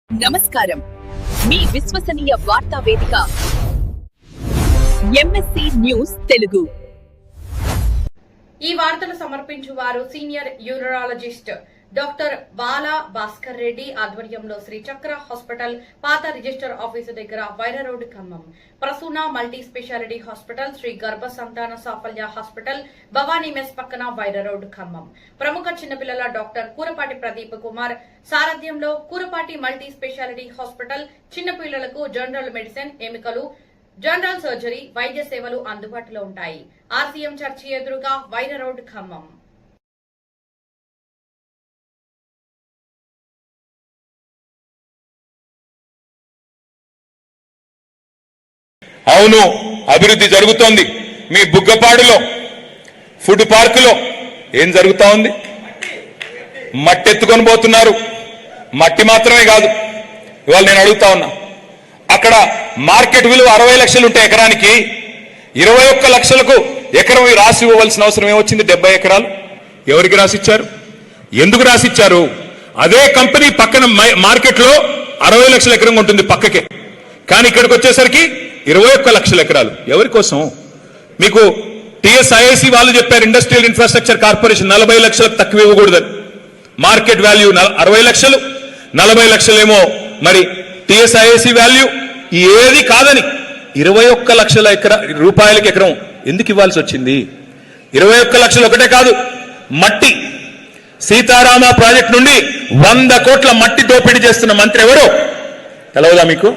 నమస్కారం, మీ విశ్వసనీయ వార్తా వేదిక ఎంఎస్సి న్యూస్ తెలుగు. ఈ వార్తను సమర్పించువారు senior urologist doctor Bala Bhaskar Reddy ఆధ్వర్యంలో శ్రీ చక్ర హాస్పిటల్, పాత రిజిస్టర్ ఆఫీసు దగ్గర Vaira road, Khammam. Prasuna multi speciality hospital, Sri Garbha Santhana సాఫల్య hospital, Bhavani mess పక్కన వైరా రోడ్, ఖమ్మం. ప్రముఖ చిన్నపిల్లల డాక్టర్ కూరపాటి ప్రదీప్ కుమార్ సారథ్యంలో కూరపాటి మల్టీ స్పెషాలిటీ హాస్పిటల్ చిన్నపిల్లలకు జనరల్ మెడిసిన్, ఎముకలు, జనరల్ సర్జరీ వైద్య సేవలు అందుబాటులో ఉంటాయి. ఆర్సీఎం చర్చి ఎదురుగా వైరా రోడ్, ఖమ్మం. అవును, అభివృద్ధి జరుగుతోంది. మీ బుగ్గపాడులో ఫుడ్ పార్కులో ఏం జరుగుతా ఉంది? మట్టి ఎత్తుకొని పోతున్నారు. మట్టి మాత్రమే కాదు, ఇవాళ నేను అడుగుతా ఉన్నా, అక్కడ మార్కెట్ విలువ 60 లక్షలు ఉంటే ఎకరానికి 21 లక్షలకు ఎకరం రాసి ఇవ్వవలసిన అవసరం ఏమొచ్చింది? 70 ఎకరాలు ఎవరికి రాసిచ్చారు? ఎందుకు రాసిచ్చారు? అదే కంపెనీ పక్కన మార్కెట్లో 60 లక్షల ఎకరం ఉంటుంది పక్కకే, కానీ ఇక్కడికి వచ్చేసరికి 21 లక్షల ఎకరాలు. ఎవరి కోసం? మీకు టీఎస్ఐఐసి వాళ్ళు చెప్పారు, ఇండస్ట్రియల్ ఇన్ఫ్రాస్ట్రక్చర్ కార్పొరేషన్ 40 లక్షలకు తక్కువ ఇవ్వకూడదని. మార్కెట్ వాల్యూ 60 లక్షలు, 40 లక్షలేమో మరి టీఎస్ఐఐసి వాల్యూ. ఏది కాదని 21 లక్షల రూపాయలకి ఎకరం ఎందుకు ఇవ్వాల్సి వచ్చింది? 21 లక్షలు ఒకటే కాదు, మట్టి సీతారామ ప్రాజెక్ట్ నుండి 100 కోట్ల మట్టి దోపిడీ చేస్తున్న మంత్రి ఎవరో తెలవదా మీకు?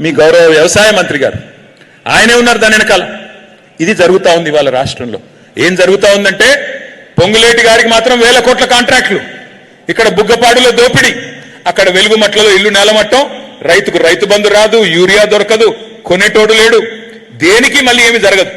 మీ గౌరవ వ్యవసాయ మంత్రి గారు, ఆయనే ఉన్నారు దాని వెనకాల. ఇది జరుగుతా ఉంది ఇవాళ రాష్ట్రంలో. ఏం జరుగుతా ఉందంటే, పొంగులేటి గారికి మాత్రం 1000 కోట్ల కాంట్రాక్టులు, ఇక్కడ బుగ్గపాడులో దోపిడీ, అక్కడ వెలుగుమట్లలో ఇల్లు నేలమట్టం, రైతుకు రైతు బంధు రాదు, యూరియా దొరకదు, కొనేటోడు లేడు, దేనికి మళ్ళీ ఏమి జరగదు.